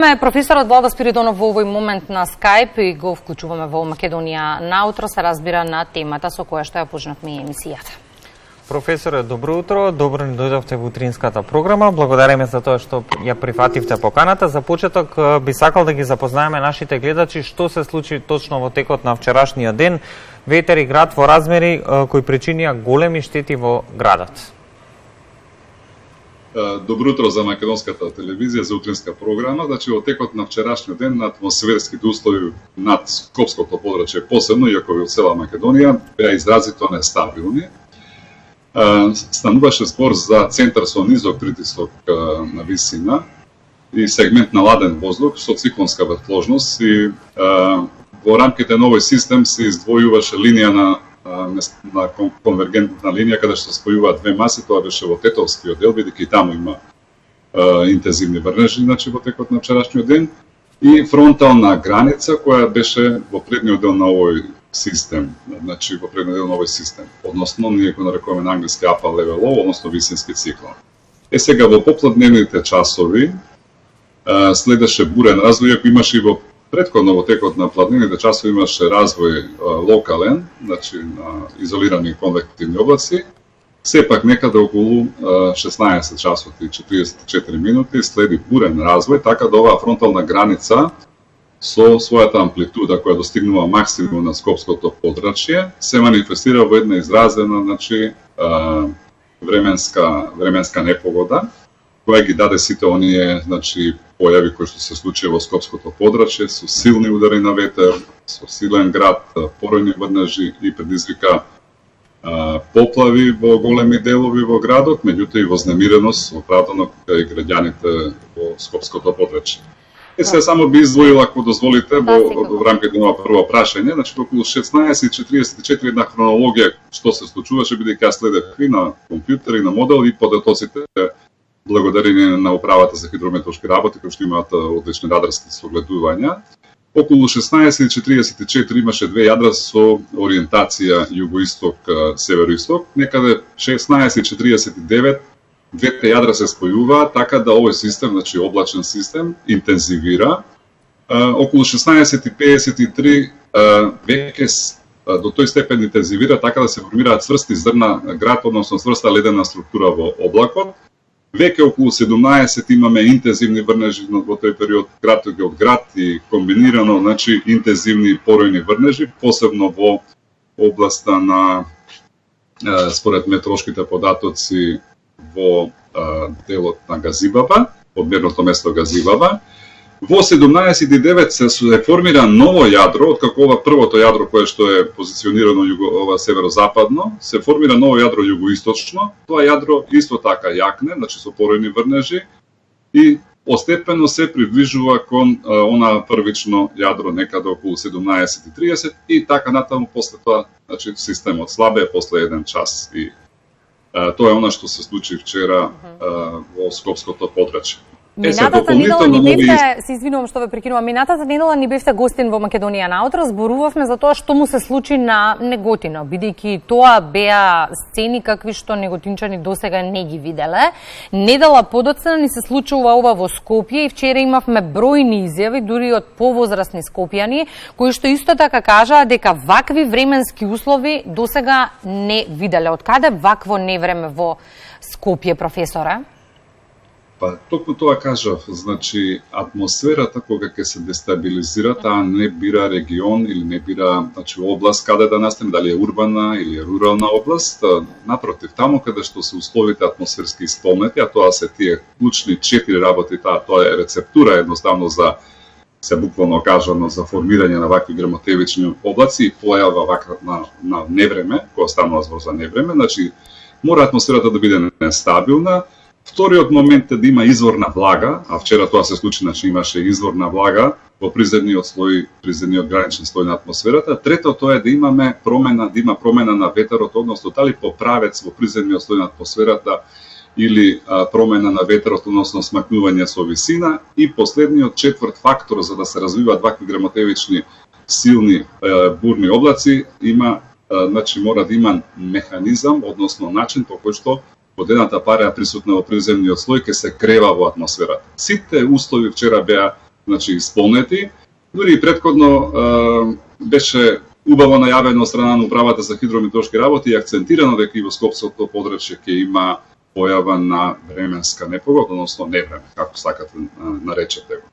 Професорот Владо Спиридонов во овој момент на Скајп и го вклучуваме во Македонија наутро, се разбира на темата со која што ја почнавме емисијата. Професоре, добро утро, добро ни дојдовте во утринската програма. Благодариме за тоа што ја прифативте поканата. За почеток би сакал да ги запознаеме нашите гледачи што се случи точно во текот на вчерашниот ден. Ветер и град во размери кои причинија големи штети во градот. Добро утро за македонската телевизија, за утринска програма. Значи, во текот на вчерашниот ден на атмосферските услови над Скопското подрачје, посебно, иако во цела Македонија, беа изразито нестабилни. Стануваше збор за центар со низок притисок на висина и сегмент на ладен воздух со циклонска вртложност и во рамките на овој систем се издвојуваше линија на конвергентна линија каде што спојуваат две маси, тоа беше во Тетовскиот дел, бидејќи таму има интензивни врнежи, значи во текот на вчерашниот ден, и фронтална граница која беше во предниот дел на овој систем, значи во предниот дел на овој систем, односно ние го нарекуваме на англиски upper level low, односно висински циклон. Сега во попладневните часови следеше бурен развој, ако имаше и во претходно во текот на пладневните часови имаше развој локален, значи на изолирани конвективни облаци. Сепак некаде околу 16 часот и 44 минути следи бурен развој, така да оваа фронтална граница со својата амплитуда која достигнува максимум на Скопското подрачје се манифестира во една изразена, значи временска непогода, која ги даде сите оние, значи, појави кои што се случија во Скопското подрачје, со силни удари на ветер, со силен град, поројни врнежи и предизвика поплави во големи делови во градот, меѓутоа и вознемиреност оправдано кај граѓаните во Скопското подрачје. Сега само би издвоила, ако дозволите, во рамките на прво прашање, значи околу 16:44 една хронологија што се случуваше, бидејќи јас следев и на компјутер и на модел и податоците благодарение на управата за хидрометеоршки работи, кои што имаат одлични радарски согледувања. Околу 16:44 имаше две јадра со ориентација југоисток-североисток. Некаде 16:49 двете јадра се спојуваат, така да овој систем, значи облачен систем, интензивира. Околу 16:53 веќе до тој степен интензивира, така да се формираат цврсти зрна град, односно цврста ледена структура во облакот. Веќе околу 17 имаме интензивни врнежи во тој период, град од град и комбинирано, значи интензивни поројни врнежи, посебно во областа на, според метеоролошките податоци, во делот на Газибаба, подмерното место Газибаба. Во 17:09 се формира ново јадро, откако ова првото јадро кое што е позиционирано северозападно, се формира ново јадро југоисточно. Тоа јадро исто така јакне, значи со поројни врнежи и постепено се приближува кон она првично јадро некаде околу 17:30 и така натаму после тоа, значи системот слабее после 1 час и тоа е она што се случи вчера во Скопското подрачје. Минатата недела ни бевте, се извинувам што ве прекинувам, минатата недела ни бевте гостин во Македонија наутро, зборувавме за тоа што му се случи на Неготино, бидејќи тоа беа сцени какви што неготинчани досега не ги виделе. Недела подоцна ни се случува ова во Скопје и вчера имавме бројни изјави, дури од повозрасни скопјани, кои што исто така кажаа дека вакви временски услови досега не виделе. Од каде вакво невреме во Скопје, професоре? Па, токму тоа кажав, значи, атмосферата кога ќе се дестабилизира, таа не бира регион или не бира, значи, област каде да настане, дали е урбана или е рурална област. Напротив, таму каде што се условите атмосферски исполнети, а тоа се тие клучни 4 работи, тоа е рецептура едноставно за, се буквално кажано, за формирање на вакви грмотевични облаци и појава ваква на невреме, кога станува збор за невреме, значи, мора атмосферата да биде нестабилна. Вториот момент е да има изворна влага, а вчера тоа се случи, значи имаше изворна влага во приземниот слој, приземниот граничен слој на атмосферата. Третото е да имаме промена на ветерот, односно дали по правец во приземниот слој на атмосферата или промена на ветерот, односно смакнување со висина. И последниот четврт фактор за да се развиваат вакви грмотевични силни бурни облаци има, значи мора да има механизам, односно начин по кој што водената пара присутна во приземниот слој ќе се крева во атмосферата. Сите услови вчера беа значи исполнети. Дури и претходно беше убаво најавено од страна на управата за хидрометеоролошки работи и акцентирано дека и во Скопското подрачје ќе има појава на временска непогода, односно невреме, како сакате наречете го.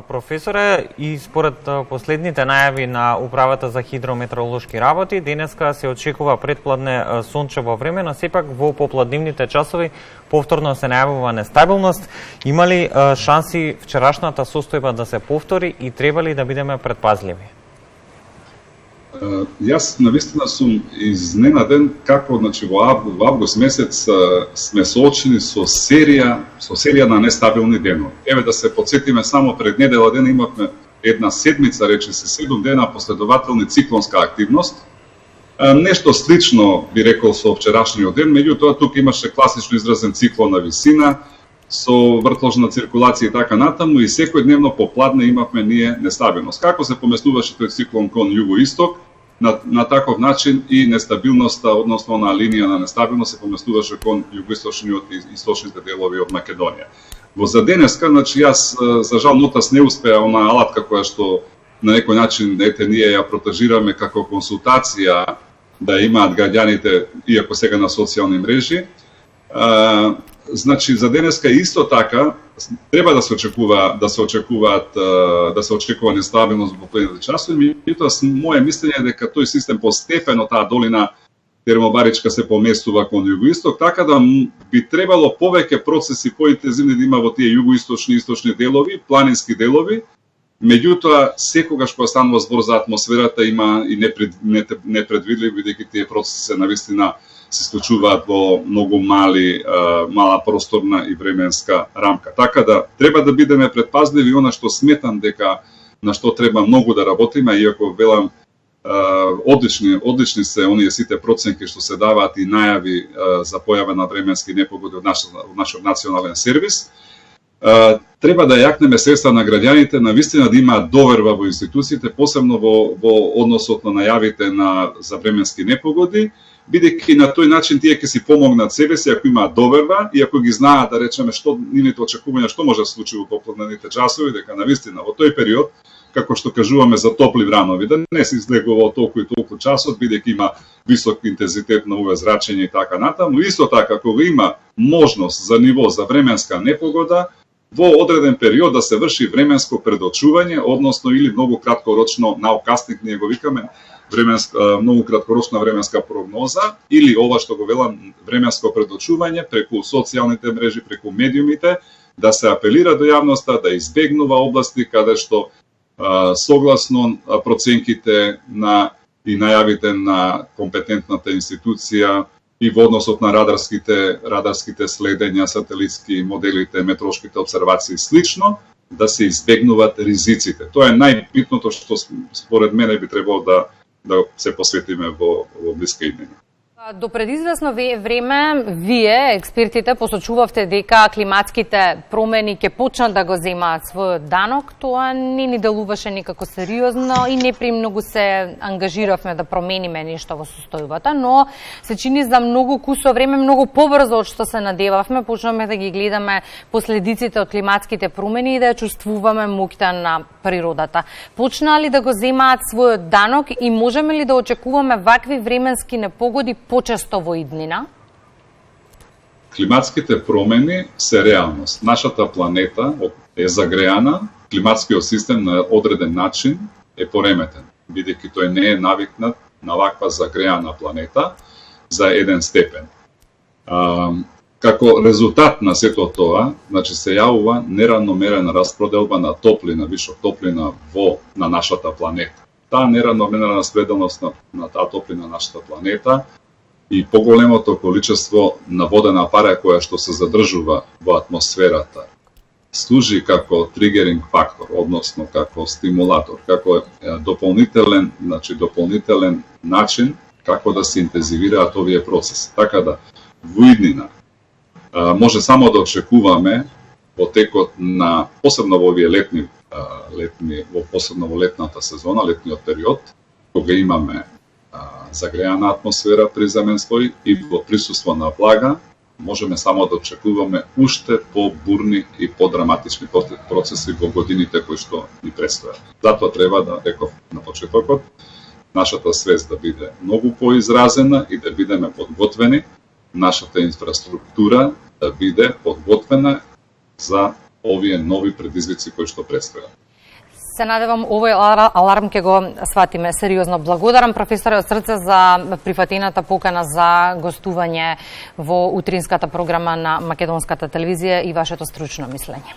Професоре, и според последните најави на Управата за хидрометеоролошки работи, денеска се очекува предпладне сончево време, но сепак во попладнивните часови повторно се најавува нестабилност. Има ли шанси вчерашната состојба да се повтори и треба ли да бидеме предпазливи? Јас навистина сум изненаден како значи во август месец сме соочени со серија на нестабилни денови. Еве да се потсетиме, само пред недела дена имавме една седмица, речиси 7 дена последователни циклонска активност. Нешто слично би рекол со вчерашниот ден, меѓутоа тука имаше класично изразен циклон на висина со вртложна циркулација и така натаму, и секојдневно попладне имавме ние нестабилност. Како се поместуваше тој циклон кон југо-исток, на таков начин и нестабилноста, односно на линија на нестабилност, се поместуваше кон југоисточниот и источните делови од Македонија. Во за денеска, значи јас за жал нотас не успеа онаа алатка која што на некој начин ние ја протежираме како консултација да имаат граѓаните, иако сега на социјални мрежи. Значи за денеска исто така треба да се очекува нестабилност во последните часови, меѓутоа моје мислење е дека тој систем постепено, таа долина термобаричка се поместува кон југоисток, така да би требало повеќе процеси поинтензивни да има во тие југоисточни и источни делови, планински делови. Меѓутоа секогаш кога станува збор за атмосферата има и непредвидливи, бидејќи тие процеси се навистина се случуваат во многу мала просторна и временска рамка. Така да треба да бидеме предпазливи, она што сметам дека на што треба многу да работиме, иако велам одлични се оние сите проценки што се даваат и најави за појава на временски непогоди од нашиот национален сервис. Треба да јакнеме средства на граѓаните, навистина да имаат доверба во институциите, посебно во односот на најавите за временски непогоди, бидејќи на тој начин тие ќе си помогнат себе си ако имаат доверба и ако ги знаат, да речеме, што нивните очекувања што може да се случи во попладневните часови, дека навистина во тој период, како што кажуваме за топли вранови, да не се излегува толку и толку часот, бидејќи има висок интензитет на УВ зрачење и така натаму. Исто така, кога има можност за ниво за временска непогода, во одреден период да се врши временско предочување, односно или многу краткорочно наукасник, ние го викаме, многу краткорочна временска прогноза, или ова што го велам временско предочување преку социјалните мрежи, преку медиумите, да се апелира до јавноста да избегнува области каде што согласно проценките и најавите на компетентната институција и во односот на радарските следења, сателитски моделите, метеоролошките обсервации и слично, да се избегнуваат ризиците. Тоа е најбитното што според мене би требало да се посветиме во блиска иднина. До предизвестно време, вие, експертите, посочувавте дека климатските промени ќе почнат да го земаат својот данок. Тоа не ни делуваше никако сериозно и не премногу се ангажиравме да промениме нешто во состојбата, но се чини за многу кусо време, многу побрзо од што се надевавме, почнавме да ги гледаме последиците од климатските промени и да ја чувствуваме моќта на природата. Почна ли да го земаат својот данок и можеме ли да очекуваме вакви временски непогоди почесто во иднина? Климатските промени се реалност. Нашата планета е загреана, климатскиот систем на одреден начин е пореметен, бидејќи тој не е навикнат на ваква загреана планета за 1 степен. Како резултат на сето тоа, значи се јавува неравномерена распроделба на топлина, вишок топлина на нашата планета. Таа неравномерена распределност на таа топлина на нашата планета и поголемото количество на водена пара која што се задржува во атмосферата служи како тригеринг фактор, односно како стимулатор, како дополнителен начин како да се интензивираат овие процеси. Така да во иднина може само да очекуваме во текот на посебно во овие посебно во летната сезона, летниот период, кога имаме загреана атмосфера, приземен слој и во присуство на влага, можеме само да очекуваме уште по-бурни и по-драматични процеси во годините кои што ни предстојат. Затоа треба да, реков на почетокот, нашата свест да биде многу поизразена и да бидеме подготвени, нашата инфраструктура да биде подготвена за овие нови предизвици кои што предстојат. Се надевам овој аларм ќе го сватиме сериозно. Благодарам професоре од срце за прифатената покана за гостување во утринската програма на Македонската телевизија и вашето стручно мислење.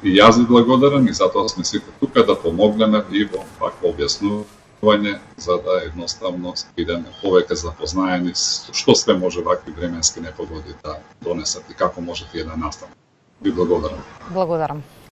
И јас ви благодарам и затоа сме сите тука да помогнеме и во вакво објаснување за да едноставно бидеме повеќе запознаени што све може вакви временски непогоди да донесат и како може тие да настанат. Ви благодарам. Благодарам.